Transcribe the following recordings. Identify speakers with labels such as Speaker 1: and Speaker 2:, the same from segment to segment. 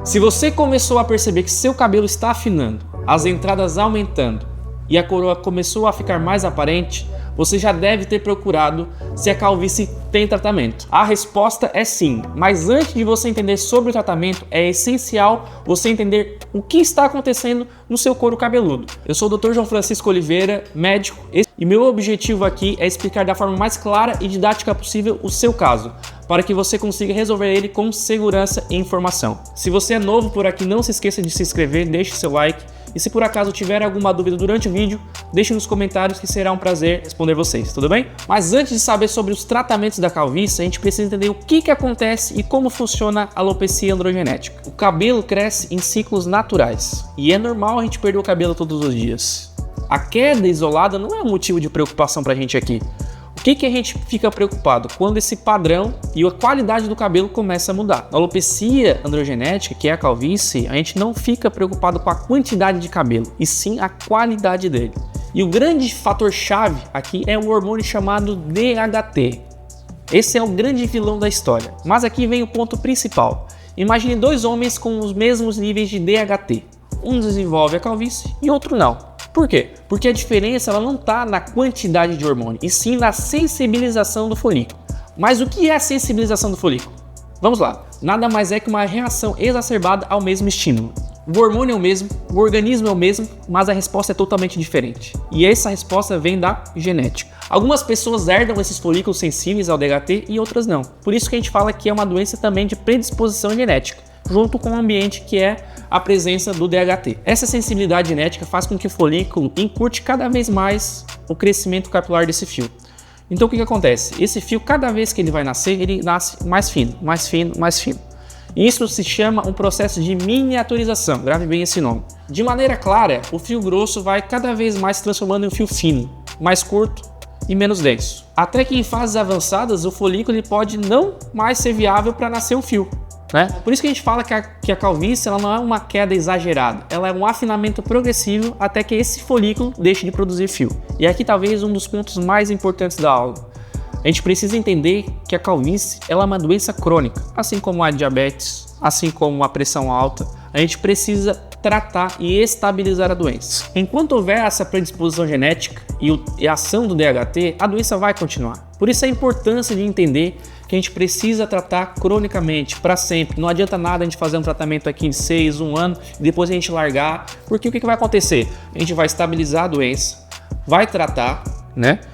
Speaker 1: Se você começou a perceber que seu cabelo está afinando, as entradas aumentando e a coroa começou a ficar mais aparente, você já deve ter procurado se a calvície tem tratamento. A resposta é sim, mas antes de você entender sobre o tratamento, é essencial você entender o que está acontecendo no seu couro cabeludo. Eu sou o Dr. João Francisco Oliveira, médico, e meu objetivo aqui é explicar da forma mais clara e didática possível o seu caso, para que você consiga resolver ele com segurança e informação. Se você é novo por aqui, não se esqueça de se inscrever, deixe seu like. E se por acaso tiver alguma dúvida durante o vídeo, deixe nos comentários que será um prazer responder vocês, tudo bem? Mas antes de saber sobre os tratamentos da calvície, a gente precisa entender o que acontece e como funciona a alopecia androgenética. O cabelo cresce em ciclos naturais e é normal a gente perder o cabelo todos os dias. A queda isolada não é um motivo de preocupação pra gente aqui. O que a gente fica preocupado? Quando esse padrão e a qualidade do cabelo começa a mudar. Na alopecia androgenética, que é a calvície, a gente não fica preocupado com a quantidade de cabelo, e sim a qualidade dele. E o grande fator-chave aqui é o hormônio chamado DHT. Esse é o grande vilão da história. Mas aqui vem o ponto principal. Imagine dois homens com os mesmos níveis de DHT. Um desenvolve a calvície e outro não. Por quê? Porque a diferença ela não está na quantidade de hormônio, e sim na sensibilização do folículo. Mas o que é a sensibilização do folículo? Vamos lá. Nada mais é que uma reação exacerbada ao mesmo estímulo. O hormônio é o mesmo, o organismo é o mesmo, mas a resposta é totalmente diferente. E essa resposta vem da genética. Algumas pessoas herdam esses folículos sensíveis ao DHT e outras não. Por isso que a gente fala que é uma doença também de predisposição genética, junto com o ambiente que é a presença do DHT. Essa sensibilidade genética faz com que o folículo encurte cada vez mais o crescimento capilar desse fio. Então o que acontece? Esse fio, cada vez que ele vai nascer, ele nasce mais fino, mais fino, mais fino. Isso se chama um processo de miniaturização, grave bem esse nome. De maneira clara, o fio grosso vai cada vez mais se transformando em um fio fino, mais curto e menos denso. Até que em fases avançadas, o folículo ele pode não mais ser viável para nascer um fio. Por isso que a gente fala que a calvície ela não é uma queda exagerada, ela é um afinamento progressivo até que esse folículo deixe de produzir fio. E aqui talvez um dos pontos mais importantes da aula. A gente precisa entender que a calvície ela é uma doença crônica, assim como a diabetes, assim como a pressão alta. A gente precisa tratar e estabilizar a doença. Enquanto houver essa predisposição genética e a ação do DHT, a doença vai continuar. Por isso a importância de entender que a gente precisa tratar cronicamente, para sempre. Não adianta nada a gente fazer um tratamento aqui de 6, 1 ano, e depois a gente largar, porque o que vai acontecer? A gente vai estabilizar a doença, vai tratar,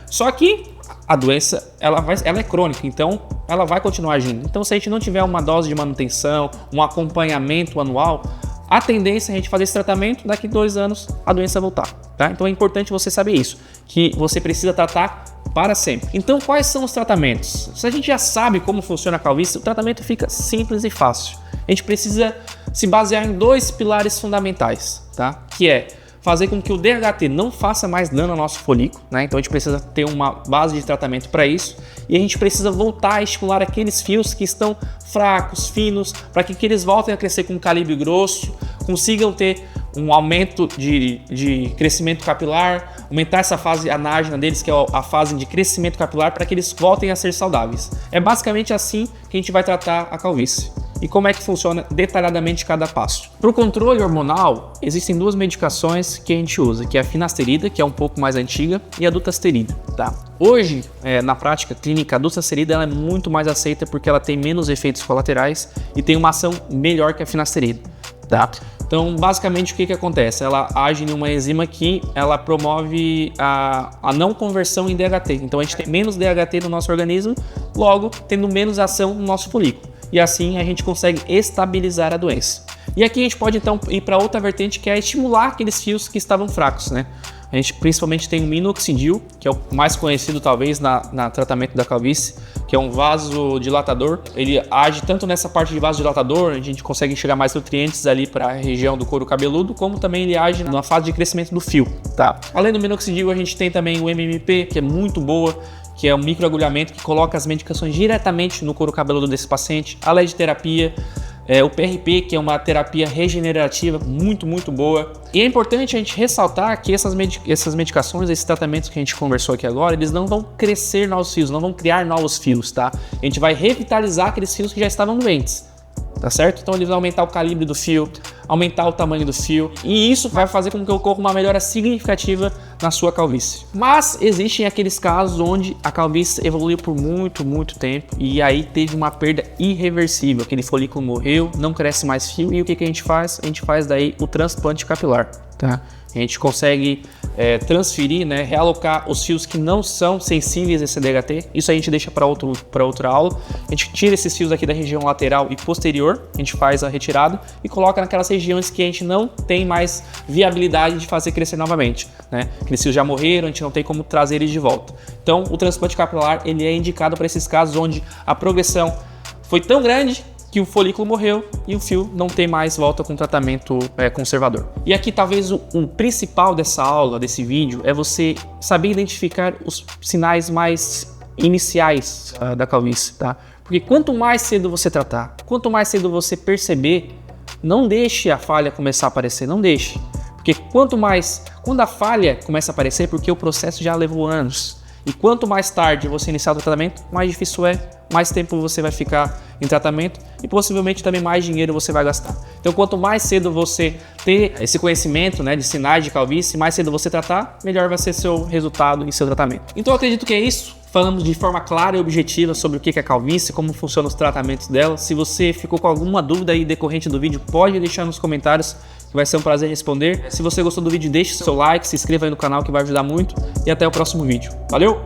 Speaker 1: Só que a doença ela é crônica, então ela vai continuar agindo. Então se a gente não tiver uma dose de manutenção, um acompanhamento anual, a tendência é a gente fazer esse tratamento, daqui 2 anos a doença voltar, tá? Então é importante você saber isso, que você precisa tratar para sempre. Então quais são os tratamentos? Se a gente já sabe como funciona a calvície, o tratamento fica simples e fácil. A gente precisa se basear em 2 pilares fundamentais, tá? Que é fazer com que o DHT não faça mais dano ao nosso folículo, Então a gente precisa ter uma base de tratamento para isso, e a gente precisa voltar a estimular aqueles fios que estão fracos, finos, para que eles voltem a crescer com um calibre grosso, consigam ter um aumento de crescimento capilar, aumentar essa fase anágena deles, que é a fase de crescimento capilar, para que eles voltem a ser saudáveis. É basicamente assim que a gente vai tratar a calvície. E como é que funciona detalhadamente cada passo. Para o controle hormonal, existem 2 medicações que a gente usa, que é a finasterida, que é um pouco mais antiga, e a dutasterida. Tá? Hoje, na prática clínica, a dutasterida ela é muito mais aceita porque ela tem menos efeitos colaterais e tem uma ação melhor que a finasterida. Tá? Então, basicamente, o que acontece? Ela age em uma enzima que ela promove a não conversão em DHT. Então, a gente tem menos DHT no nosso organismo, logo, tendo menos ação no nosso folículo. E assim a gente consegue estabilizar a doença. E aqui a gente pode então ir para outra vertente, que é estimular aqueles fios que estavam fracos, A gente principalmente tem o minoxidil, que é o mais conhecido talvez na tratamento da calvície, que é um vasodilatador. Ele age tanto nessa parte de vasodilatador, a gente consegue enxergar mais nutrientes ali para a região do couro cabeludo, como também ele age na fase de crescimento do fio, tá? Além do minoxidil, a gente tem também o MMP, que é muito boa, que é um microagulhamento que coloca as medicações diretamente no couro cabeludo desse paciente. A LED-terapia, o PRP, que é uma terapia regenerativa muito, muito boa. E é importante a gente ressaltar que essas medicações, esses tratamentos que a gente conversou aqui agora, eles não vão crescer novos fios, não vão criar novos fios, tá? A gente vai revitalizar aqueles fios que já estavam doentes. tá certo? Então ele vai aumentar o calibre do fio, aumentar o tamanho do fio, e isso vai fazer com que ocorra uma melhora significativa na sua calvície. Mas existem aqueles casos onde a calvície evoluiu por muito tempo e aí teve uma perda irreversível, aquele folículo morreu, não cresce mais fio, e o que a gente faz? A gente faz daí o transplante capilar, tá? A gente consegue transferir, né, realocar os fios que não são sensíveis a esse DHT. Isso a gente deixa para outra aula. A gente tira esses fios aqui da região lateral e posterior, a gente faz a retirada e coloca naquelas regiões que a gente não tem mais viabilidade de fazer crescer novamente, né? Aqueles fios já morreram, a gente não tem como trazer eles de volta. Então o transplante capilar ele é indicado para esses casos onde a progressão foi tão grande que o folículo morreu e o fio não tem mais volta com tratamento conservador. E aqui talvez o principal dessa aula, desse vídeo, é você saber identificar os sinais mais iniciais da calvície, tá? Porque quanto mais cedo você tratar, quanto mais cedo você perceber, não deixe a falha começar a aparecer, não deixe. Porque quando a falha começa a aparecer, porque o processo já levou anos. E quanto mais tarde você iniciar o tratamento, mais difícil mais tempo você vai ficar em tratamento e possivelmente também mais dinheiro você vai gastar. Então quanto mais cedo você ter esse conhecimento, né, de sinais de calvície, mais cedo você tratar, melhor vai ser seu resultado e seu tratamento. Então eu acredito que é isso. Falamos de forma clara e objetiva sobre o que é calvície, como funcionam os tratamentos dela. Se você ficou com alguma dúvida aí decorrente do vídeo, pode deixar nos comentários, que vai ser um prazer responder. Se você gostou do vídeo, deixe seu like, se inscreva aí no canal que vai ajudar muito e até o próximo vídeo. Valeu!